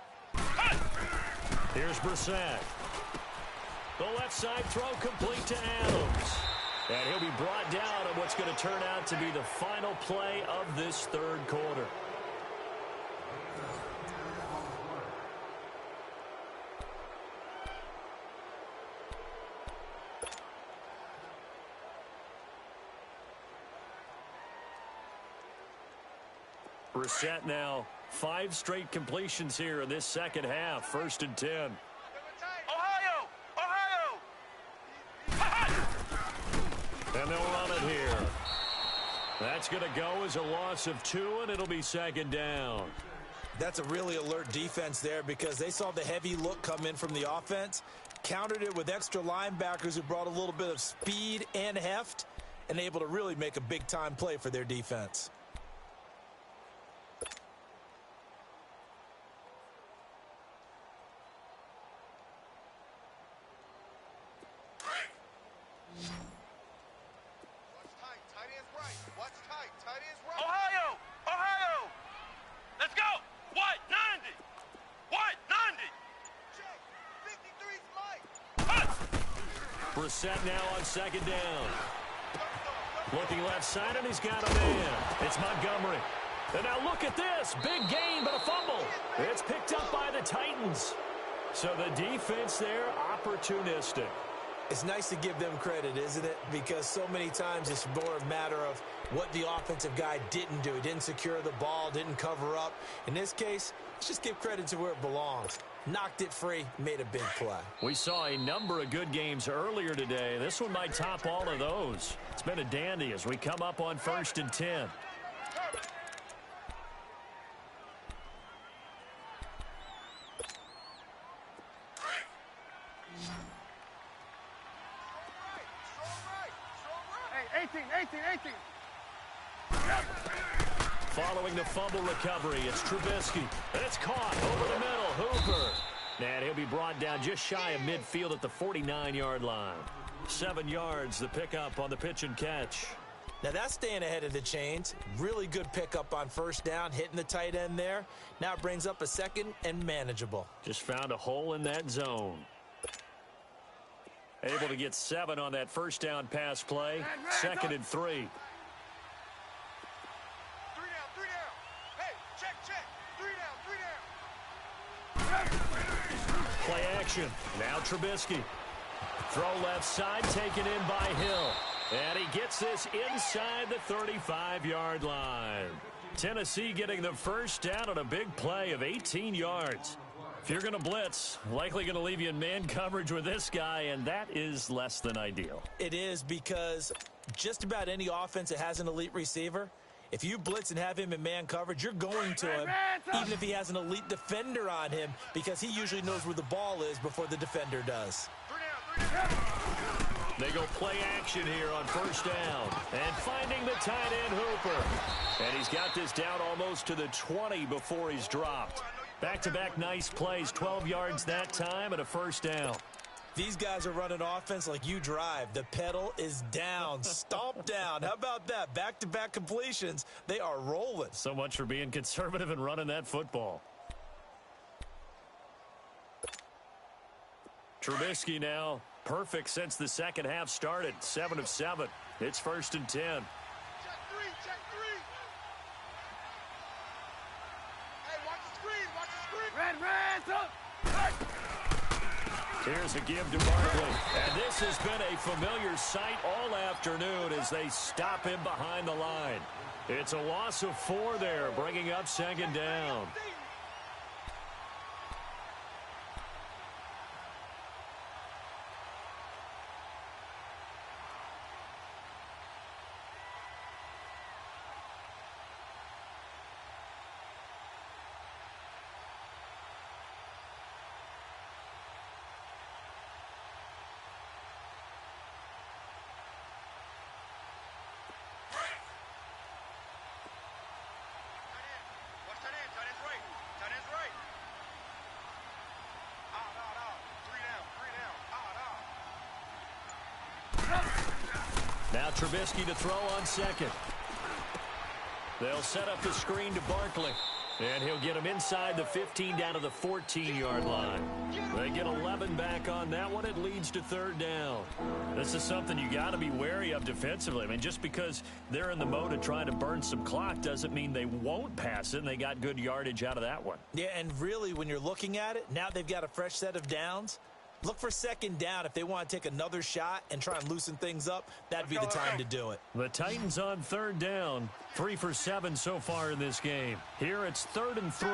Here's Brissett. The left side throw complete to Adams. And he'll be brought down on what's going to turn out to be the final play of this third quarter. Brissett now 5 straight completions here in this second half. 1st and 10. Ohio! Ohio! And they'll run it here. That's going to go as a loss of 2, and it'll be 2nd down. That's a really alert defense there because they saw the heavy look come in from the offense, countered it with extra linebackers who brought a little bit of speed and heft, and able to really make a big-time play for their defense. Ohio! Ohio! Let's go! What? 90! What? 90! Brissett now on 2nd down. Looking left side, and he's got a man. It's Montgomery. And now look at this. Big gain, but a fumble. It's picked up by the Titans. So the defense there, opportunistic. It's nice to give them credit, isn't it? Because so many times it's more a matter of what the offensive guy didn't do. He didn't secure the ball, didn't cover up. In this case, let's just give credit to where it belongs. Knocked it free, made a big play. We saw a number of good games earlier today. This one might top all of those. It's been a dandy as we come up on 1st and 10. Hey, 18. Following the fumble recovery, it's Trubisky. And it's caught over the middle. Hooper. And he'll be brought down just shy of midfield at the 49-yard line. 7 yards, the pickup on the pitch and catch. Now that's staying ahead of the chains. Really good pickup on 1st down, hitting the tight end there. Now it brings up a 2nd and manageable. Just found a hole in that zone. Able to get 7 on that 1st down pass play. 2nd and 3. 3 down. Hey, check. 3 down. Play action. Now Trubisky. Throw left side, taken in by Hill. And he gets this inside the 35-yard line. Tennessee getting the 1st down on a big play of 18 yards. If you're going to blitz, likely going to leave you in man coverage with this guy, and that is less than ideal. It is because just about any offense that has an elite receiver If you blitz and have him in man coverage, you're going to him, even if he has an elite defender on him, because he usually knows where the ball is before the defender does. They go play action here on first down. And finding the tight end Hooper. And he's got this down almost to the 20 before he's dropped. Back-to-back nice plays, 12 yards that time and a first down. These guys are running offense like you drive. The pedal is down, stomp down. How about that? Back-to-back completions. They are rolling. So much for being conservative and running that football. Trubisky now. Perfect since the second half started. 7 of 7. It's first and 10. Check three. Hey, watch the screen. Red, up. Here's a give to Barkley. And this has been a familiar sight all afternoon as they stop him behind the line. It's a loss of 4 there, bringing up second down. Now Trubisky to throw on second. They'll set up the screen to Barkley. And he'll get him inside the 15 down to the 14-yard line. They get 11 back on that one. It leads to third down. This is something you got to be wary of defensively. I mean, just because they're in the mode of trying to burn some clock doesn't mean they won't pass it, and they got good yardage out of that one. Yeah, and really, when you're looking at it, now they've got a fresh set of downs. Look for second down if they want to take another shot and try and loosen things up. That'd be the time to do it. The Titans on third down. 3 for 7 so far in this game. Here it's 3rd and 3.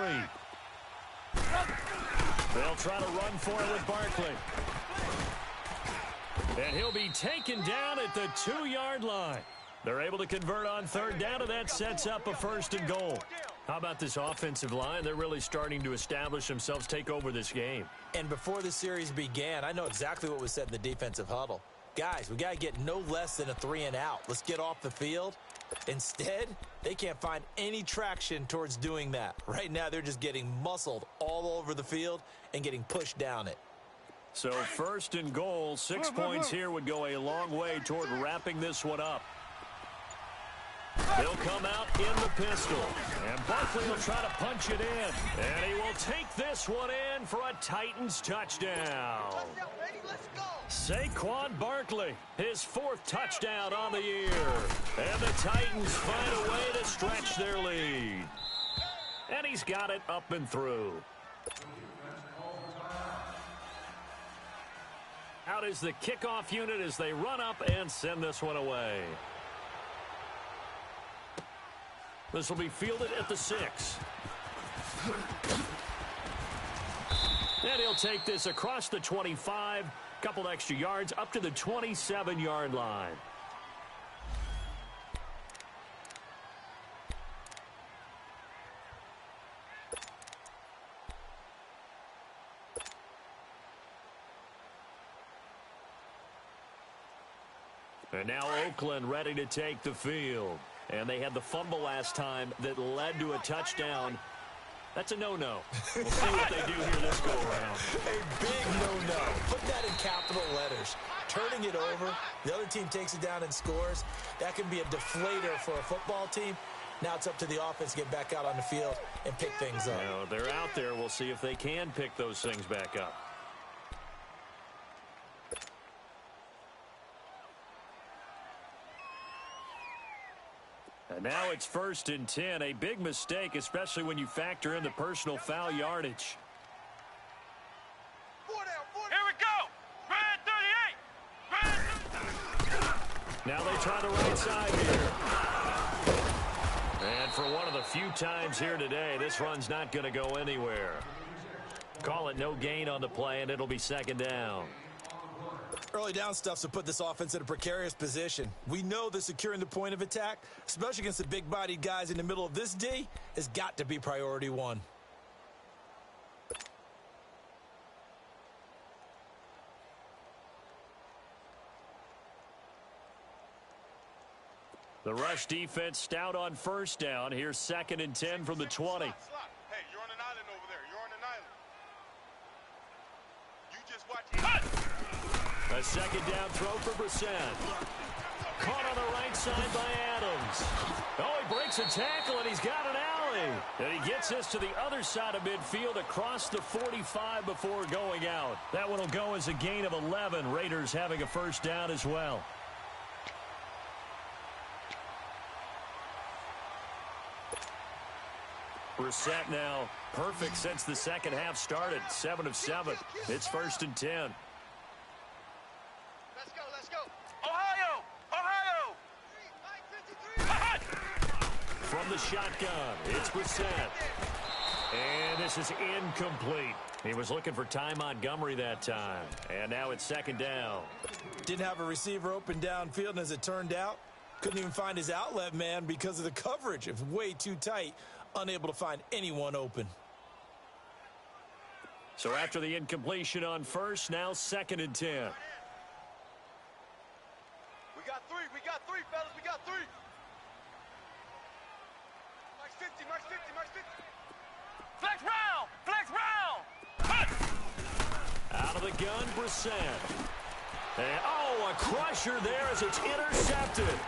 They'll try to run for it with Barkley. And he'll be taken down at the 2-yard line. They're able to convert on third down, and that sets up a 1st and goal. How about this offensive line? They're really starting to establish themselves, take over this game. And before the series began, I know exactly what was said in the defensive huddle. Guys, we got to get no less than a 3-and-out. Let's get off the field. Instead, they can't find any traction towards doing that. Right now, they're just getting muscled all over the field and getting pushed down it. So 1st and goal, 6 points here would go a long way toward wrapping this one up. He'll come out in the pistol. And Barkley will try to punch it in. And he will take this one in for a Titans touchdown. Saquon Barkley, his 4th touchdown on the year. And the Titans find a way to stretch their lead. And he's got it up and through. Out is the kickoff unit as they run up and send this one away. This will be fielded at the 6. And he'll take this across the 25, couple extra yards, up to the 27-yard line. And now Oakland ready to take the field. And they had the fumble last time that led to a touchdown. That's a no-no. We'll see what they do here this go-around. A big no-no. Put that in capital letters. Turning it over, the other team takes it down and scores. That can be a deflator for a football team. Now it's up to the offense to get back out on the field and pick things up. Now, they're out there. We'll see if they can pick those things back up. And now it's 1st and 10. A big mistake, especially when you factor in the personal foul yardage. Here we go. Red 38. Now they try the right side here. And for one of the few times here today, this run's not going to go anywhere. Call it no gain on the play, and it'll be 2nd down. Early down stuffs will put this offense in a precarious position. We know that securing the point of attack, especially against the big-bodied guys in the middle of this D, has got to be priority one. The rush defense stout on first down. Here's 2nd and 10 from the 20. Hey, you're on an island over there. You're on an island. You just watch it. A 2nd down throw for Brissett. Caught on the right side by Adams. Oh, he breaks a tackle, and he's got an alley. And he gets this to the other side of midfield across the 45 before going out. That one will go as a gain of 11. Raiders having a first down as well. Brissett now perfect since the second half started. 7 of 7. It's 1st and 10. Let's go, let's go. Ohio! Ohio! Mike 53. From the shotgun, it's Brissett. And this is incomplete. He was looking for Ty Montgomery that time. And now it's 2nd down. Didn't have a receiver open downfield, and as it turned out, couldn't even find his outlet man because of the coverage. It was way too tight. Unable to find anyone open. So after the incompletion on first, now 2nd and 10. We got three, fellas, we got three. Mike's 50, Mike's 50, Mike's 50. Flex round! Flex round! Out of the gun, Brissett. And, oh, a crusher there as it's intercepted.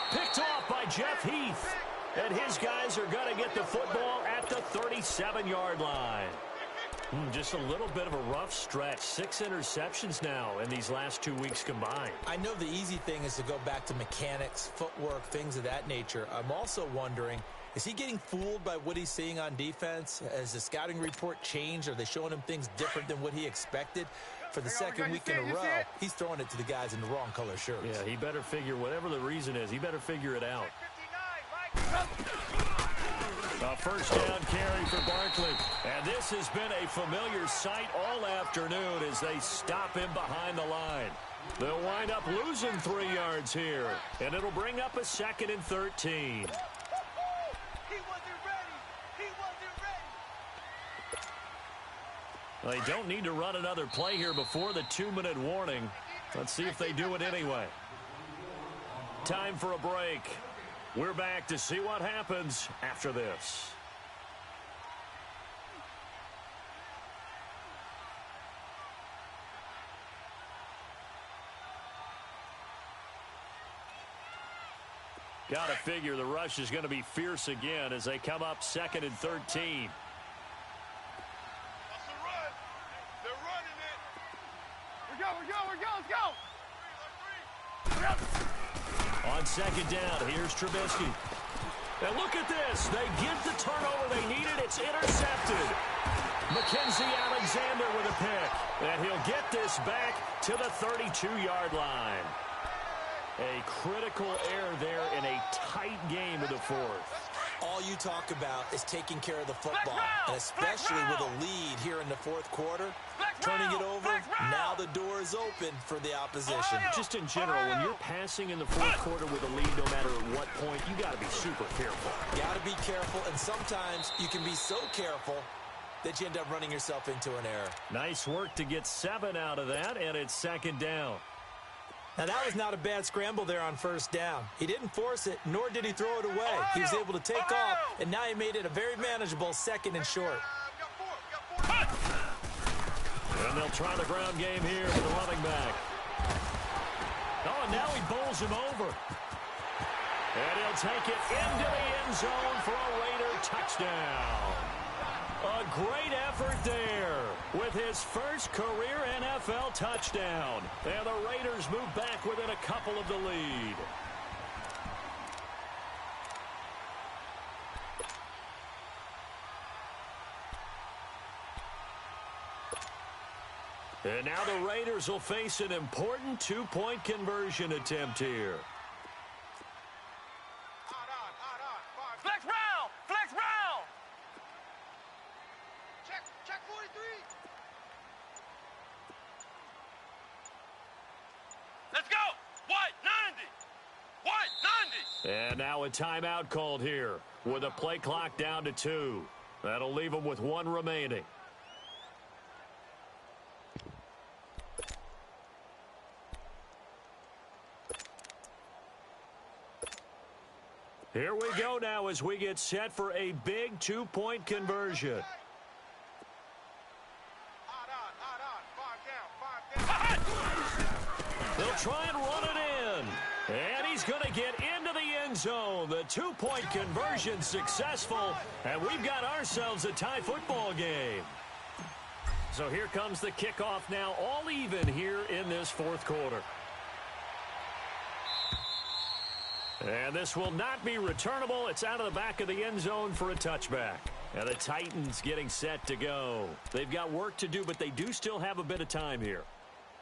Picked off by Jeff Heath. And his guys are going to get the football at the 37-yard line. Just a little bit of a rough stretch. 6 interceptions now in these last 2 weeks combined. I know the easy thing is to go back to mechanics, footwork, things of that nature. I'm also wondering, is he getting fooled by what he's seeing on defense? Has the scouting report changed? Are they showing him things different than what he expected? For the second week in a row, he's throwing it to the guys in the wrong color shirts. Yeah, he better figure, whatever the reason is, he better figure it out. 59, Mike. A first down carry for Barkley. And this has been a familiar sight all afternoon as they stop him behind the line. They'll wind up losing 3 yards here. And it'll bring up a 2nd and 13. He wasn't ready. He wasn't ready. They don't need to run another play here before the 2-minute warning. Let's see if they do it anyway. Time for a break. We're back to see what happens after this. Got to figure the rush is going to be fierce again as they come up 2nd and 13. That's a run. They're running it. We go, let's go! On 2nd down, here's Trubisky. And look at this. They get the turnover they needed. It's intercepted. Mackenzie Alexander with a pick. And he'll get this back to the 32-yard line. A critical error there in a tight game of the 4th. All you talk about is taking care of the football, and especially with a lead here in the 4th quarter. Turning it over, now the door is open for the opposition. Just in general, when you're passing in the 4th quarter with a lead, no matter at what point, you got to be super careful. Got to be careful, and sometimes you can be so careful that you end up running yourself into an error. Nice work to get 7 out of that, and it's 2nd down. Now, that was not a bad scramble there on first down. He didn't force it, nor did he throw it away. He was able to take off, and now he made it a very manageable 2nd and short. We got four. And they'll try the ground game here for the running back. Oh, and now he bowls him over. And he'll take it into the end zone for a Raider touchdown. A great effort there with his first career NFL touchdown. And the Raiders move back within a couple of the lead. And now the Raiders will face an important 2-point conversion attempt here. Flex round! Flex round! Check 43. And now a timeout called here with a play clock down to 2. That'll leave them with 1 remaining. Here we go now as we get set for a big 2-point conversion. They'll try and run it in. And he's going to get into the end zone. The 2-point conversion successful. And we've got ourselves a tie football game. So here comes the kickoff now, all even here in this 4th quarter. And this will not be returnable. It's out of the back of the end zone for a touchback. And the Titans getting set to go. They've got work to do, but they do still have a bit of time here.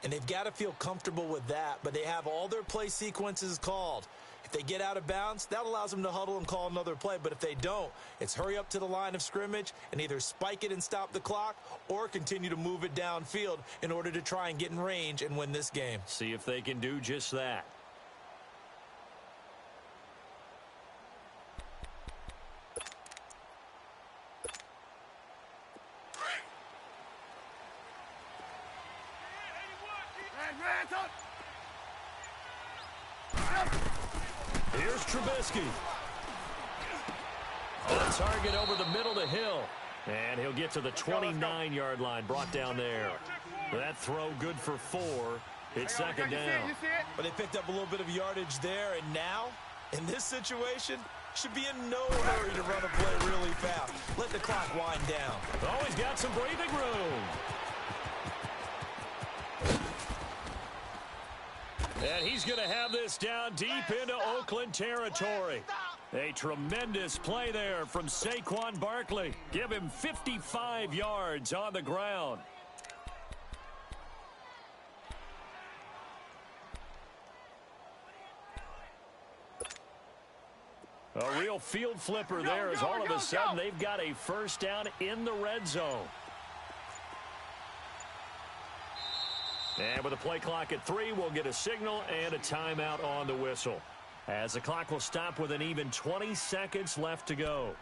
And they've got to feel comfortable with that, but they have all their play sequences called. If they get out of bounds, that allows them to huddle and call another play. But if they don't, it's hurry up to the line of scrimmage and either spike it and stop the clock or continue to move it downfield in order to try and get in range and win this game. See if they can do just that. Here's Trubisky. A target over the middle to Hill. And he'll get to the 29-yard line, brought down there. That throw good for 4. It's second down. But they picked up a little bit of yardage there, and now, in this situation, should be in no hurry to run a play really fast. Let the clock wind down. Oh, he's got some breathing room. And he's going to have this down deep into Oakland territory. A tremendous play there from Saquon Barkley. Give him 55 yards on the ground. A real field flipper there as all of a sudden they've got a first down in the red zone. And with a play clock at 3, we'll get a signal and a timeout on the whistle. As the clock will stop with an even 20 seconds left to go.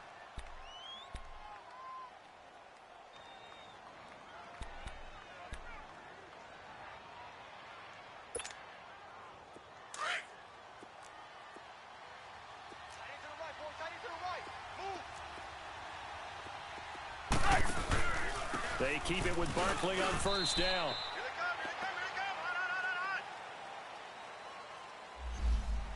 They keep it with Barkley on first down.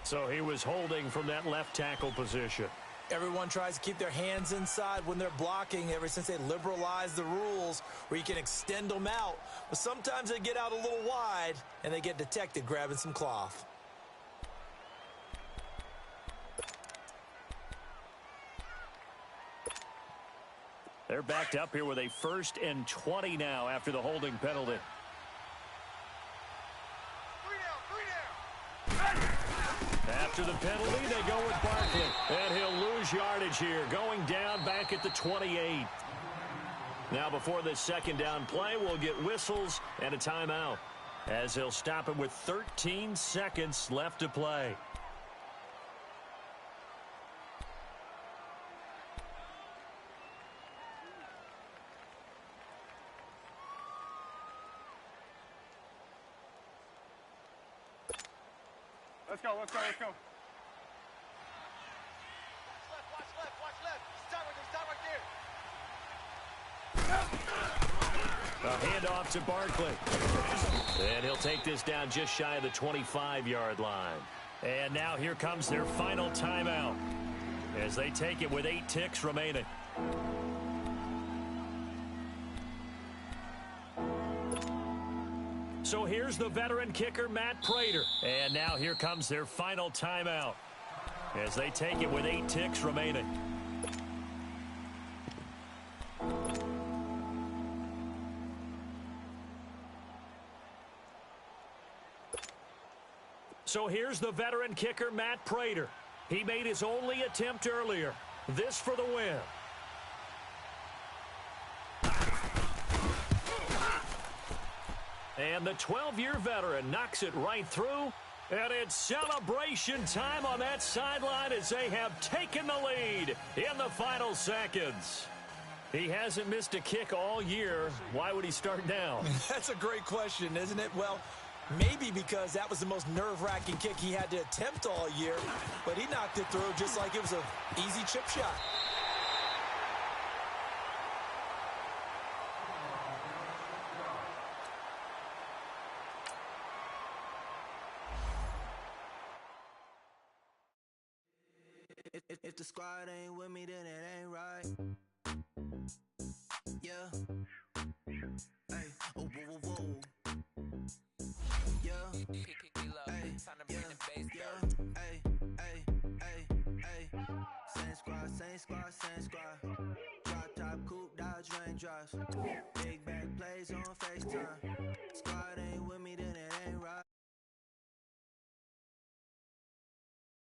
So he was holding from that left tackle position. Everyone tries to keep their hands inside when they're blocking ever since they liberalized the rules where you can extend them out. But sometimes they get out a little wide and they get detected grabbing some cloth. They're backed up here with a 1st and 20 now after the holding penalty. After the penalty, they go with Barkley. And he'll lose yardage here, going down back at the 28. Now before this second down play, we'll get whistles and a timeout, as they'll stop it with 13 seconds left to play. Let's go, let's go, let's go. Watch left. Stop right there. A handoff to Barkley. And he'll take this down just shy of the 25-yard line. And now here comes their final timeout as they take it with 8 ticks remaining. So here's the veteran kicker, Matt Prater. And now here comes their final timeout as they take it with 8 ticks remaining. So here's the veteran kicker, Matt Prater. He made his only attempt earlier. This for the win. And the 12-year veteran knocks it right through, And it's celebration time on that sideline as they have taken the lead in the final seconds. He hasn't missed a kick all year. Why would he start now? That's a great question, isn't it? Well, maybe because that was the most nerve-wracking kick he had to attempt all year, but he knocked it through just like it was an easy chip shot. If the squad ain't with me, then it ain't right. Yeah. Hey, oh, whoa, whoa, whoa. Yeah. Hey, yeah, yeah. Hey, hey, hey, hey. Same squad, same squad, same squad. Drop top, coupe, Dodge raindrops. Big back plays on FaceTime. Squad ain't